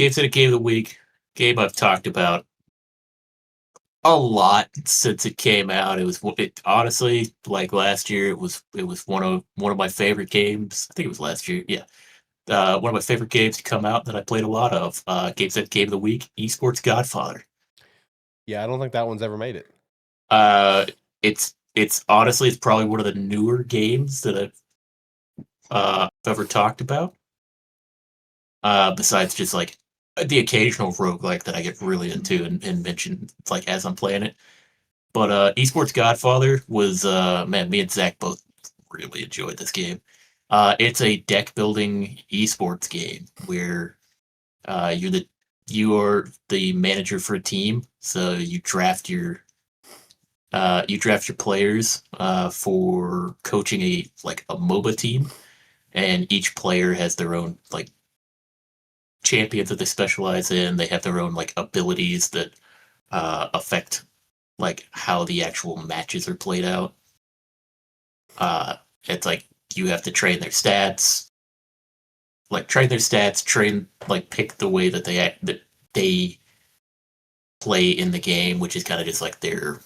Gamestead Game of the Week. Game I've talked about a lot since it came out. It honestly, like last year, it was one of my favorite games. I think it was last year. Yeah. One of my favorite games to come out that I played a lot of. Gamestead Game of the Week, Esports Godfather. Yeah, I don't think that one's ever made it. Uh, it's honestly it's probably one of the newer games that I've ever talked about. Besides just like the occasional roguelike that I get really into and mention like as I'm playing it. But Esports Godfather was man, me and Zach both really enjoyed this game. It's a deck building esports game where you are the manager for a team, so you draft your players for coaching a MOBA team, and each player has their own like champions that they specialize in. They have their own like abilities that affect like how the actual matches are played out. It's like you have to train their stats, pick the way that they play in the game, which is kind of just like their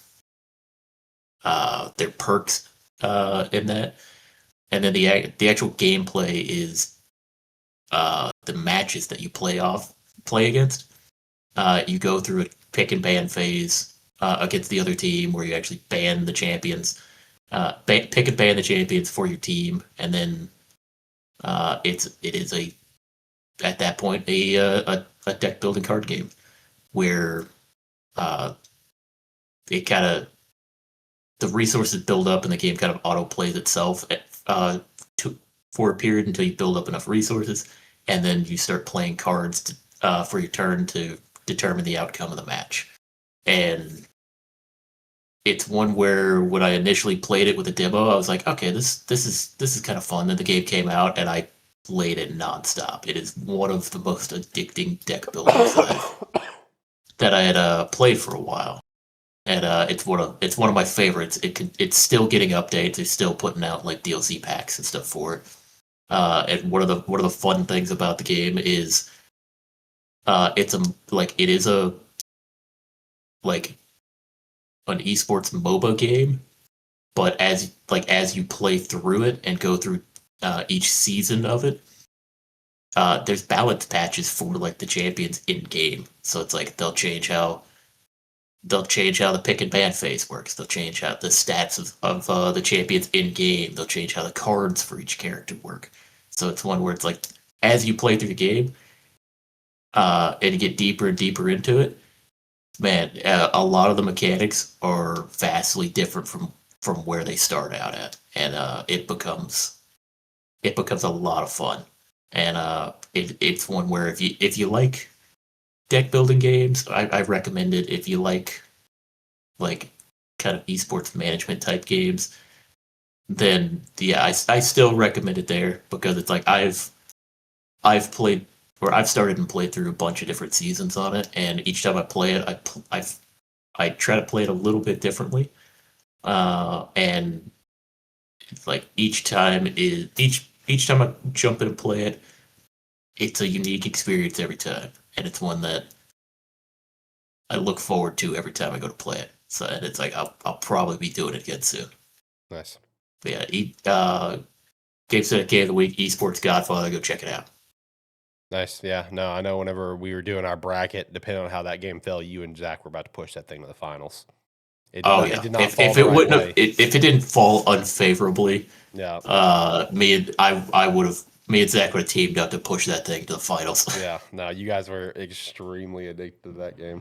perks in that. And then the actual gameplay is the matches that you play against. You go through a pick and ban phase against the other team where you actually ban the champions, pick and ban the champions for your team, and then it is at that point a deck building card game where it kind of the resources build up and the game kind of auto plays itself for a period until you build up enough resources, and then you start playing cards for your turn to determine the outcome of the match. And it's one where when I initially played it with a demo, I was like, okay, this is kind of fun. Then the game came out, and I played it nonstop. It is one of the most addicting deck builders that I had played for a while, and it's one of my favorites. It's still getting updates. They're still putting out like DLC packs and stuff for it. And one of the fun things about the game is it is a like an esports MOBA game, but as you play through it and go through each season of it, there's balance patches for like the champions in game. So it's like they'll change how the pick and ban phase works. They'll change how the stats of the champions in game. They'll change how the cards for each character work. So it's one where it's like as you play through the game, and you get deeper and deeper into it, man, a lot of the mechanics are vastly different from where they start out at, and it becomes a lot of fun. And it's one where if you like deck building games, I recommend it. If you like kind of esports management type games, then yeah, I still recommend it there because it's like I've played or I've started and played through a bunch of different seasons on it, and each time I play it, I try to play it a little bit differently, and it's like each time I jump in and play it, it's a unique experience every time, and it's one that I look forward to every time I go to play it. So and it's like I'll probably be doing it again soon. Nice. But yeah, Gamestetic Game of the Week, Esports Godfather. Go check it out. Nice. Yeah. No, I know whenever we were doing our bracket, depending on how that game fell, you and Zach were about to push that thing to the finals. It did not fall if the it right wouldn't way. have, if it didn't fall unfavorably, Yeah. me and Zach would have teamed up to push that thing to the finals. Yeah. No, you guys were extremely addicted to that game.